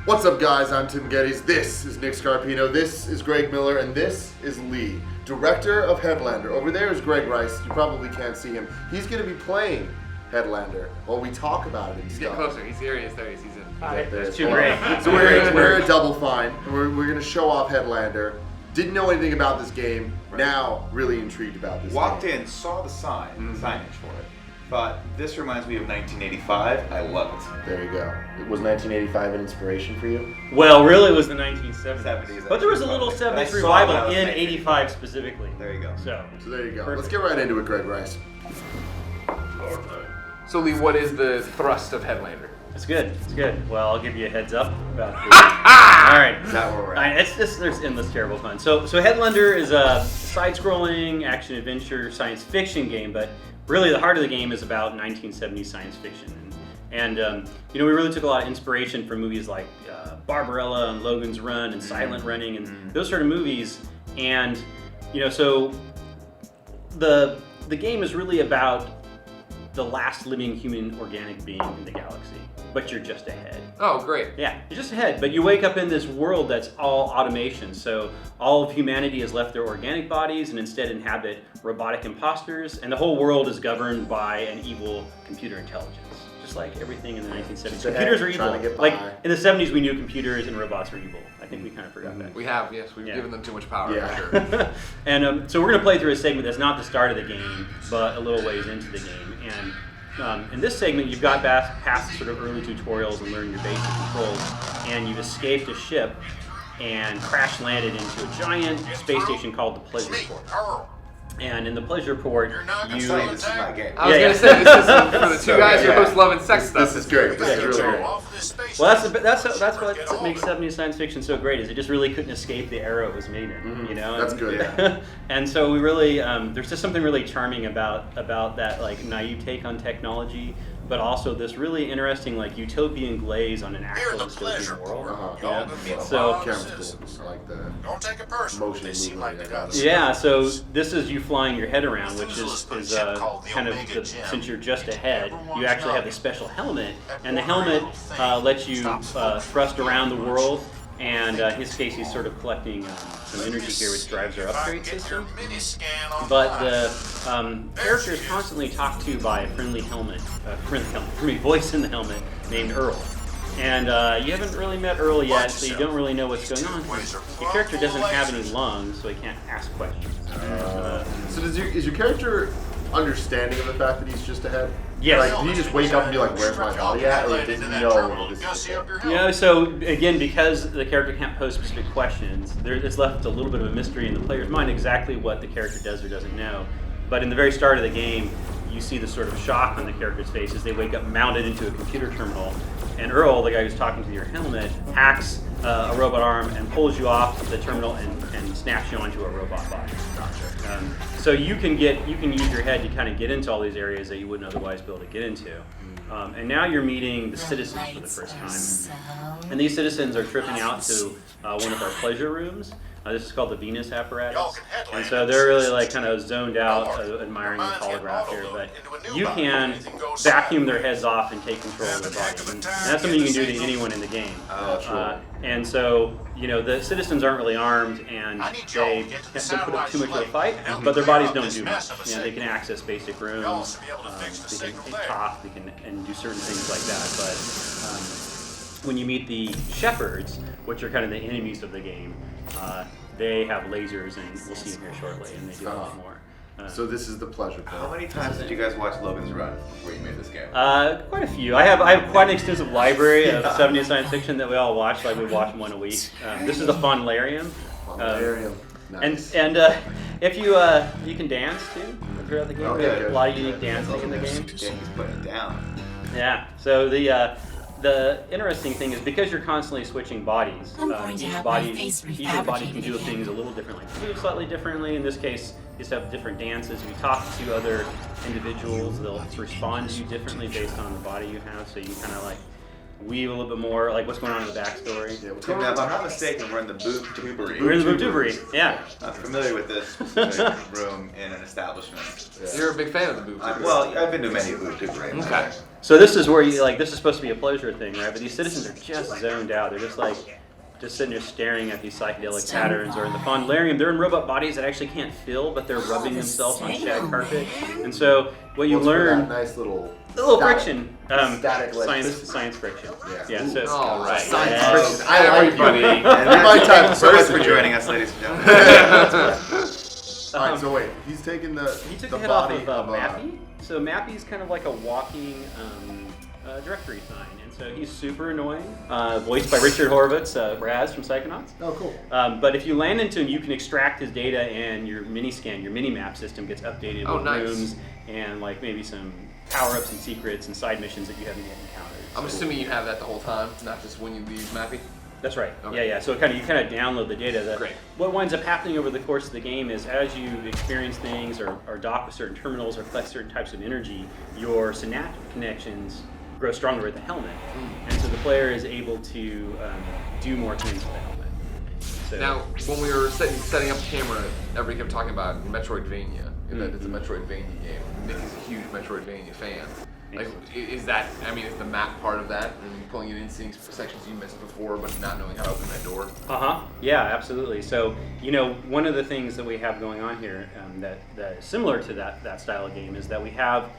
What's up, guys? I'm Tim Geddes. This is Nick Scarpino. This is Greg Miller, and this is Lee, director of Headlander. Over there is Greg Rice. You probably can't see him. He's going to be playing Headlander while we talk about it. He's getting closer. He's here. He is there. He's in. That's too great. So we're a double fine. We're going to show off Headlander. Didn't know anything about this game. Right. Now, really intrigued about this Walked game. in, saw the signage for it. Thought, this reminds me of 1985. I love it. There you go. Was 1985 an inspiration for you? Well, really, it was the 1970s. 70s, But there was a little 70s revival in 85 specifically. There you go. So there you go. Perfect. Let's get right into it, Greg Rice. So Lee, what is the thrust of Headlander? It's good. It's good. Well, I'll give you a heads up about it. All right. Is that where we're at? It's just, there's endless terrible fun. So Headlander is a side-scrolling action-adventure science fiction game, but really the heart of the game is about 1970s science fiction. And we really took a lot of inspiration from movies like Barbarella and Logan's Run and Silent Running and those sort of movies. And, so the game is really about the last living human organic being in the galaxy, but you're just ahead. Oh, great. Yeah, you're just ahead, but you wake up in this world that's all automation. So all of humanity has left their organic bodies and instead inhabit robotic imposters, and the whole world is governed by an evil computer intelligence. Just like everything in the 1970s. Computers are evil. Like in the 70s we knew computers and robots were evil. I think we kind of forgot that. We have, yes. We've given them too much power, for sure. And so we're going to play through a segment that's not the start of the game, but a little ways into the game. And in this segment, you've got past the sort of early tutorials and learned your basic controls, and you've escaped a ship and crash landed into a giant space station called the Pleasure Port. And in the Pleasure Port, This is my game. I was going to say, this is for the two guys who are both loving sex stuff. This is great. This is really great. Well, that's what makes 70s science fiction so great. Is it just really couldn't escape the era it was made in. That's good. Yeah. And so we really there's just something really charming about that like naive take on technology, but also this really interesting like utopian glaze on an actual dystopian world. So Camera's cool. I like the motion movement. yeah, so this is you flying your head around, which is kind of since you're just ahead, you actually have a special helmet, and the helmet lets you thrust around the world. And in his case, he's sort of collecting some energy here, which drives our upgrade system. But the character is constantly talked to by a friendly voice in the helmet named Earl. And you haven't really met Earl yet, so you don't really know what's going on. Your character doesn't have any lungs, so he can't ask questions. So is your character understanding of the fact that he's just ahead? Yes. Like, did he just wake up and be like, "Where's my body at?" Or did he know this is So again, because the character can't pose specific questions, it's left a little bit of a mystery in the player's mind exactly what the character does or doesn't know. But in the very start of the game, you see the sort of shock on the character's face as they wake up mounted into a computer terminal. And Earl, the guy who's talking to your helmet, hacks a robot arm and pulls you off the terminal and snaps you onto a robot body. So you can use your head to kind of get into all these areas that you wouldn't otherwise be able to get into. And now you're meeting the citizens for the first time. And these citizens are tripping out to one of our pleasure rooms. This is called the Venus apparatus. And so they're really like kind of zoned out, admiring the holograph here. But you can vacuum their heads off and take control of their bodies. And that's something you can do to anyone in the game. And so, the citizens aren't really armed and they can't put up too much of a fight, but their bodies don't do much. They can access basic rooms, they can talk, they can and do certain things like that. But when you meet the shepherds, which are kind of the enemies of the game, they have lasers, and we'll see them here shortly, and they do a lot more. So this is the Pleasure Port. How many times did you guys watch Logan's Run before you made this game? Quite a few. I have quite an extensive library of 70s science fiction that we all watch. Like we watch them one a week. This is the Fonlarium. Nice. And if you can dance too throughout the game. We have a lot of unique dancing in the game. Yeah, he's putting it down. Yeah. So the interesting thing is because you're constantly switching bodies, each body can do things a little differently. You move slightly differently. In this case, you just have different dances. If you talk to other individuals, they'll respond to you differently based on the body you have. So you can kind of like weave a little bit more, like what's going on in the backstory. Yeah, if I'm not mistaken, we're in the Boob Tubery. We're in the Boob Tubery, yeah. I'm familiar with this specific room in an establishment. Yeah. You're a big fan of the Boob Tubery. Well, I've been to many Boob Tuberies. Okay. So this is where you like. This is supposed to be a pleasure thing, right? But these citizens are just zoned out. They're just like, just sitting there staring at these psychedelic patterns, or in the Fondlarium, they're in robot bodies that actually can't feel, but they're rubbing themselves on shag carpet. And so what you learn, nice little friction, static science friction. Yeah. So All right. Science friction. I like Everybody. you. My type of Thanks person for here. joining us, ladies and gentlemen. All right, so wait, he's taking the he took the the head off body of Mappy. So Mappy's kind of like a walking directory sign, and so he's super annoying. Voiced by Richard Horvitz, Raz from Psychonauts. Oh, cool. But if you land into him, you can extract his data, and your mini scan, your mini map system gets updated with nice. rooms and like maybe some power-ups and secrets and side missions that you haven't yet encountered. I'm assuming you have that the whole time, not just when you leave Mappy. That's right. Okay. Yeah. So you kind of download the data. Great. What winds up happening over the course of the game is as you experience things or dock with certain terminals or collect certain types of energy, your synaptic connections grow stronger at the helmet, and so the player is able to do more things with the helmet. So, Now, when we were setting up the camera, everybody kept talking about Metroidvania, and that it's a Metroidvania game. Nick is a huge Metroidvania fan. Like, is that, is the map part of that, and pulling it in, seeing sections you missed before, but not knowing how to open that door? Yeah, absolutely. So, one of the things that we have going on here that is similar to that style of game is that we have,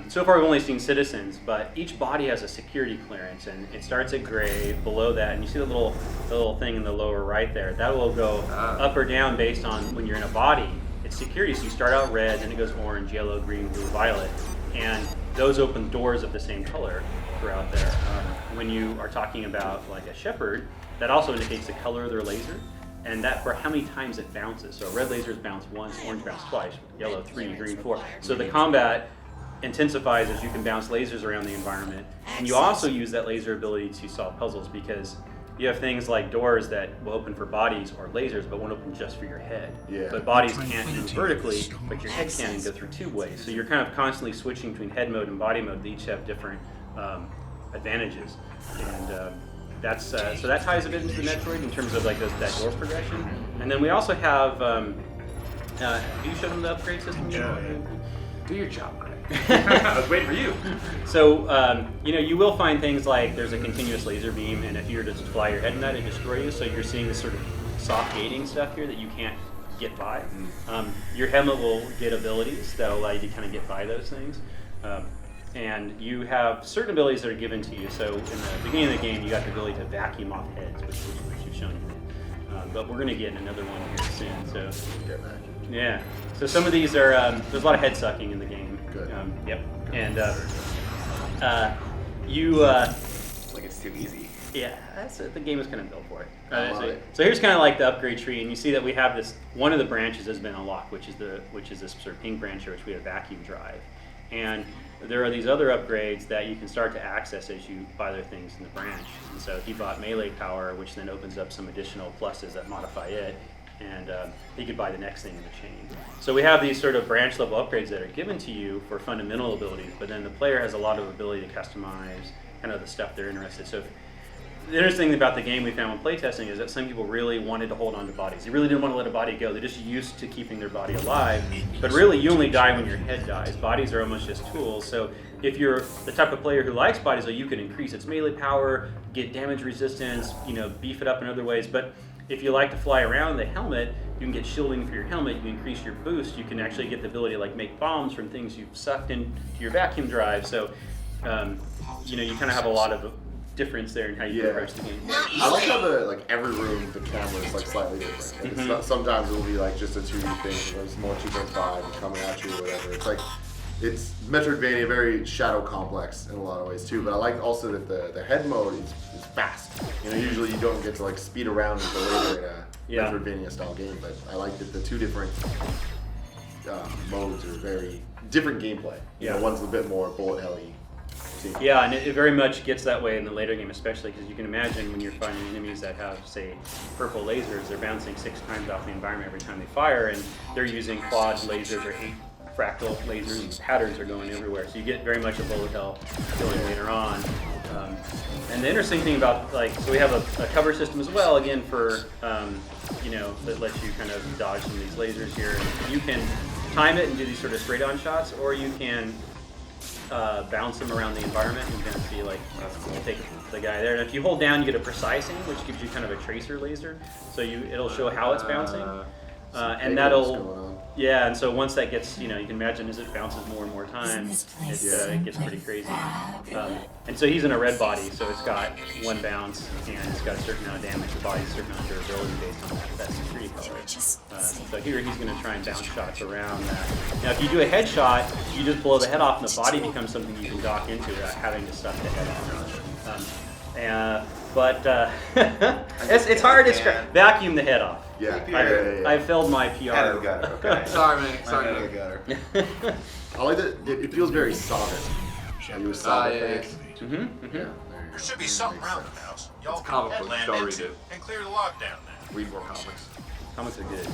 so far we've only seen citizens, but each body has a security clearance, and it starts at gray. Below that, and you see the little thing in the lower right there, that will go up or down based on when you're in a body. It's security, so you start out red, then it goes orange, yellow, green, blue, violet, and those open doors of the same color throughout there. When you are talking about like a shepherd, that also indicates the color of their laser, and that for how many times it bounces. So red lasers bounce once, orange bounce twice, yellow 3, green 4. So the combat intensifies as you can bounce lasers around the environment, and you also use that laser ability to solve puzzles, because you have things like doors that will open for bodies or lasers, but won't open just for your head. Yeah. But bodies can't move vertically, but your head can and go through 2 ways. So you're kind of constantly switching between head mode and body mode. They each have different advantages, and that's so that ties a bit into the Metroid in terms of like that door progression. And then we also have. Have you shown them the upgrade system? Do your job, Greg. I was waiting for you. So, you will find things like there's a continuous laser beam, and if you were to fly your head in that, it'd destroy you. So you're seeing this sort of soft gating stuff here that you can't get by. Your helmet will get abilities that allow you to kind of get by those things. And you have certain abilities that are given to you. So in the beginning of the game, you got the ability to vacuum off heads, which you've shown you. But we're going to get another one here soon. So yeah. So some of these are there's a lot of head sucking in the game. Good. Yep. And you. Like it's too easy. Yeah, that's it. The game is kind of built for it. I love it. So here's kind of like the upgrade tree, and you see that we have this. One of the branches has been unlocked, which is this sort of pink branch here, which we have vacuum drive, and there are these other upgrades that you can start to access as you buy their things in the branch. And so he bought melee power, which then opens up some additional pluses that modify it, and he could buy the next thing in the chain. So we have these sort of branch level upgrades that are given to you for fundamental abilities, but then the player has a lot of ability to customize kind of the stuff they're interested in. So the interesting thing about the game we found when playtesting is that some people really wanted to hold on to bodies. They really didn't want to let a body go. They're just used to keeping their body alive. But really, you only die when your head dies. Bodies are almost just tools. So if you're the type of player who likes bodies, you can increase its melee power, get damage resistance, beef it up in other ways. But if you like to fly around the helmet, you can get shielding for your helmet. You can increase your boost. You can actually get the ability to make bombs from things you've sucked into your vacuum drive. So you kind of have a lot of difference there in how you approach the game. I like how every room the camera is slightly different. It's not, sometimes it'll be just a 2D thing, so there's more 2.5 coming at you or whatever. It's Metroidvania, very shadow complex in a lot of ways too. But I like also that the head mode is fast. Usually you don't get to speed around until later in a Metroidvania style game. But I like that the two different modes are very different gameplay. One's a bit more bullet helly. Yeah, and it very much gets that way in the later game, especially because you can imagine when you're fighting enemies that have, say, purple lasers, they're bouncing 6 times off the environment every time they fire, and they're using quad lasers or 8 fractal lasers, and patterns are going everywhere. So you get very much a bullet hell feeling later on. And the interesting thing about, so we have a cover system as well, again, for, that lets you kind of dodge some of these lasers here. You can time it and do these sort of straight-on shots, or you can bounce him around the environment. You can see like you take the guy there, and if you hold down, you get a precise aim, which gives you kind of a tracer laser. So it'll show how it's bouncing, and that'll and so once that gets you can imagine as it bounces more and more times, it gets pretty crazy. And so he's in a red body, so it's got one bounce and it's got a certain amount of damage. The body's a certain amount of durability based on that security color. So here he's going to try and bounce shots around that. Now if you do a headshot, you just blow the head off and the body becomes something you can dock into without having to suck the head off. But it's hard to vacuum the head off. I failed my PR. Okay. Sorry, man. Sorry. I like that. It feels very solid. Are you a solid fan? There should be something around the house. Y'all It's comic book, Headland don't into read it. and clear the lockdown now. Read more comics. Comics are good.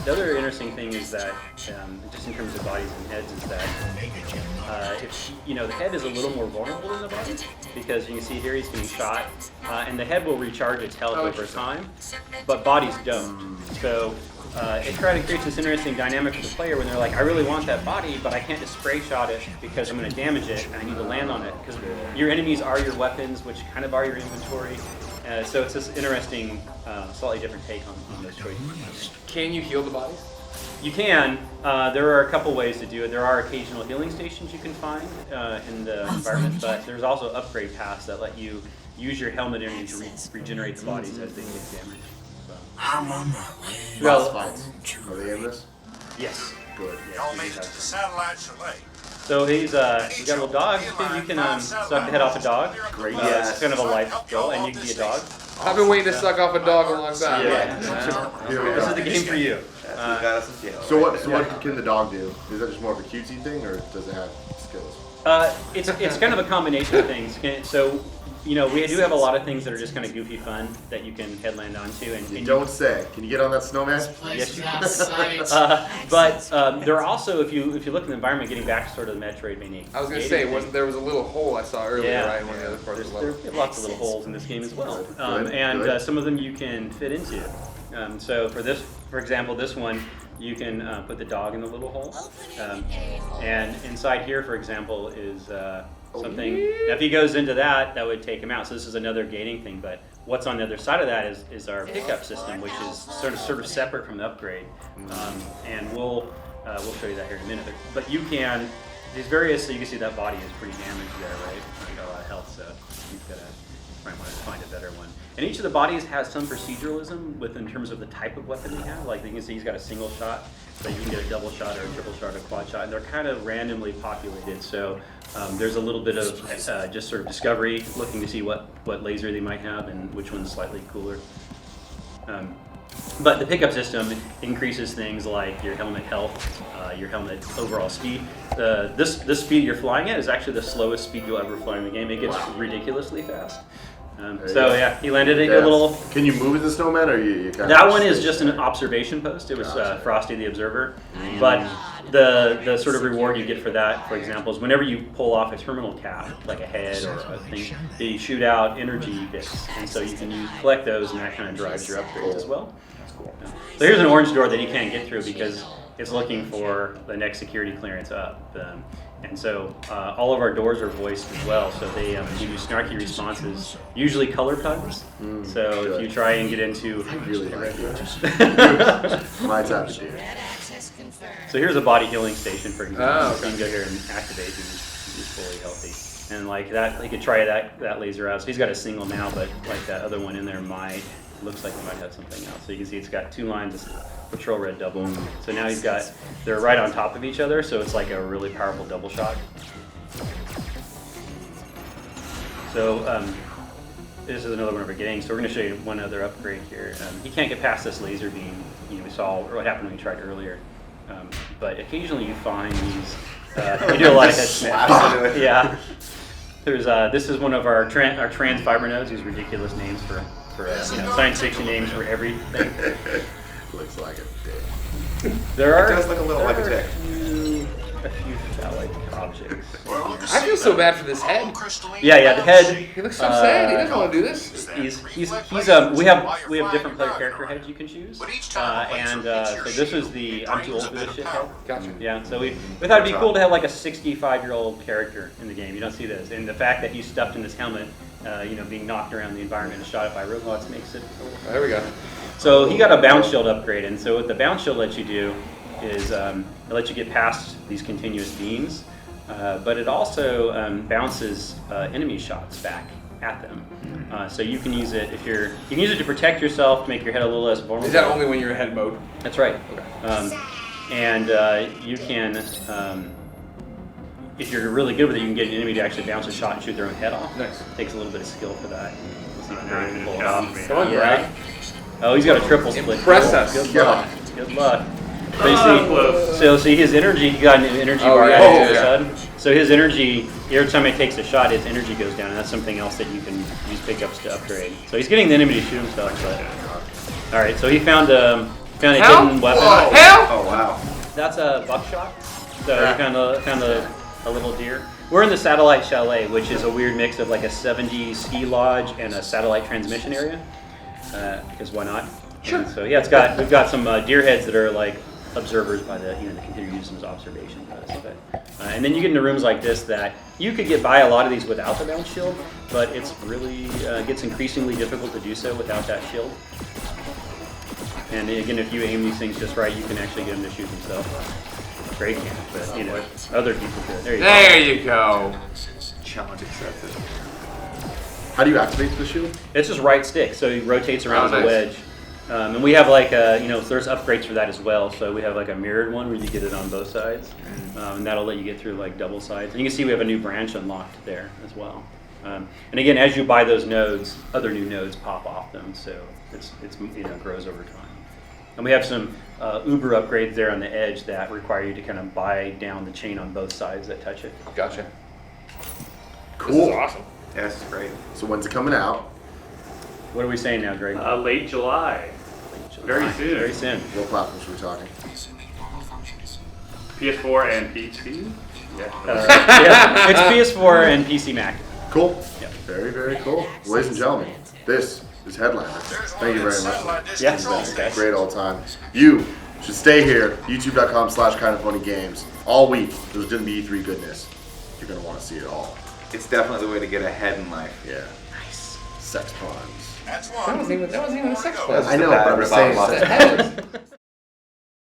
The other interesting thing is that, just in terms of bodies and heads, is that the head is a little more vulnerable than the body because you can see here he's getting shot, and the head will recharge its health over time, but bodies don't. So it kind of creates this interesting dynamic for the player when they're like, I really want that body, but I can't just spray shot it because I'm going to damage it and I need to land on it because your enemies are your weapons, which kind of are your inventory. So it's this interesting, slightly different take on those choices. Can you heal the bodies? You can. There are a couple ways to do it. There are occasional healing stations you can find in the environment, but there's also upgrade paths that let you use your helmet energy to regenerate the bodies as they get damaged. I'm on my way. Boss fights. Are they in this? Yes. Good. Y'all made it to the satellite chalet. So you got a little dog. You can suck the head off a dog. Great. It's kind of a life skill, and you can be a dog. I've been waiting to suck off a dog a long time. Here we This is go. the game for you. Got us in jail. So what can the dog do? Is that just more of a cutesy thing, or does it have skills? It's kind of a combination of things. So we do have a lot of things that are just kind of goofy fun that you can headland onto. And Don't say. Can you get on that snowman? Yes, you can. But there are also, if you look in the environment, getting back to sort of the MetroidVania. I was gonna say, there was a little hole I saw earlier, right? In one of the other parts of the There level. are lots of little holes in this game as well, Good. and some of them you can fit into. So for example, this one, you can put the dog in the little hole, and inside here, for example, is something. Now, if he goes into that would take him out. So this is another gating thing. But what's on the other side of that is our pickup system, which is sort of separate from the upgrade, and we'll show you that here in a minute. But you can these various. So you can see that body is pretty damaged there, right? It's got a lot of health, so you've got to might want to find a better one. And each of the bodies has some proceduralism in terms of the type of weapon they have. Like you can see he's got a single shot, but you can get a double shot or a triple shot or a quad shot, and they're kind of randomly populated. So there's a little bit of just sort of discovery, looking to see what laser they might have and which one's slightly cooler. But the pickup system increases things like your helmet health, your helmet overall speed. This speed you're flying at is actually the slowest speed you'll ever fly in the game. It gets ridiculously fast. He landed at a little. Can you move as the snowman, or you kind of? That one is just an observation post. It was Frosty the Observer, but the sort of reward you get for that, for example, is whenever you pull off a terminal cap, like a head or a thing, they shoot out energy bits, and so you can collect those, and that kind of drives your upgrades as well. That's cool. So here's an orange door that you can't get through because it's looking for the next security clearance up. And so all of our doors are voiced as well, so they give you snarky responses, usually color puns. So if you try and get into... I really like it. My type of dude. So here's a body healing station, for example. Oh, okay. So you can go here and activate, he's fully healthy. And like that, you could try that laser out. So he's got a single now, but like that other one in there looks like it might have something else. So you can see it's got 2 lines of patrol red double. So now they're right on top of each other, so it's like a really powerful double shot. So this is another one of our gangs. So we're going to show you one other upgrade here. He can't get past this laser beam. We saw what happened when we tried earlier. But occasionally you find these. You do a lot of head snaps. Yeah. This is one of our trans fiber nodes. These ridiculous names for science fiction names for everything. Looks like a dick. There are. It does look a little like a dick. A few phallic objects. I feel so bad for this head. Yeah, the head. He looks so sad. He doesn't want to do this. We have different player character heads you can choose, and so this is the I'm too old for this shit head. Gotcha. Yeah, so we thought it'd be cool to have like a 65-year-old character in the game. You don't see this, and the fact that he's stuffed in this helmet, being knocked around the environment and shot at by robots makes it. There we go. So he got a bounce shield upgrade, and so what the bounce shield lets you do is it lets you get past these continuous beams, but it also bounces enemy shots back at them. So you can use it you can use it to protect yourself, to make your head a little less vulnerable. Is that only when you're in head mode? That's right. Okay. And you can, if you're really good with it, you can get an enemy to actually bounce a shot and shoot their own head off. Nice. Takes a little bit of skill for that. Let's see if Now Greg you can pull just it off. counted me. Come on, Greg. Oh, he's got a triple split. Impress Cool. us. Good luck. Good luck. So you Close. see his energy. He got an energy Oh, bar yeah, added yeah, all of a yeah. sudden. So his energy, every time he takes a shot, his energy goes down, and that's something else that you can use pickups to upgrade. So he's getting the enemy to shoot himself. But all right, so he found a hidden weapon. Hell! Oh wow. That's a buckshot. So he found a little deer. We're in the satellite chalet, which is a weird mix of like a 70s ski lodge and a satellite transmission area. Because why not? Sure. And so yeah, we've got some deer heads that are like observers by the the computer uses them as observation posts. And then you get into rooms like this that you could get by a lot of these without the bounce shield, but it's really gets increasingly difficult to do so without that shield. And again, if you aim these things just right, you can actually get them to shoot themselves. Greg can't, but other people could. There you go. Challenge accepted. How do you activate the shield? It's just right stick, so he rotates around Oh, the nice. wedge. And we have like there's upgrades for that as well. So we have like a mirrored one where you get it on both sides, and that'll let you get through like double sides. And you can see we have a new branch unlocked there as well. And again, as you buy those nodes, other new nodes pop off them, so it's grows over time. And we have some Uber upgrades there on the edge that require you to kind of buy down the chain on both sides that touch it. Gotcha. Cool. This is awesome. Yeah, this is great. So when's it coming out? What are we saying now, Greg? Late July. Very soon. Very soon. What platforms are we talking? PS4 and PC. Yeah, it's PS4 and PC Mac. Cool. Yeah. Very, very cool. Ladies and gentlemen, this is Headlander. Thank you very much. Yeah, It's great all the time. You should stay here, youtube.com/kindoffunnygames all week. There's going to be E3 goodness. You're going to want to see it all. It's definitely the way to get ahead in life. Yeah. Nice. Sex puns. That's That one. wasn't even a sex Go. pun. I know, bad but I'm rip saying off sex puns.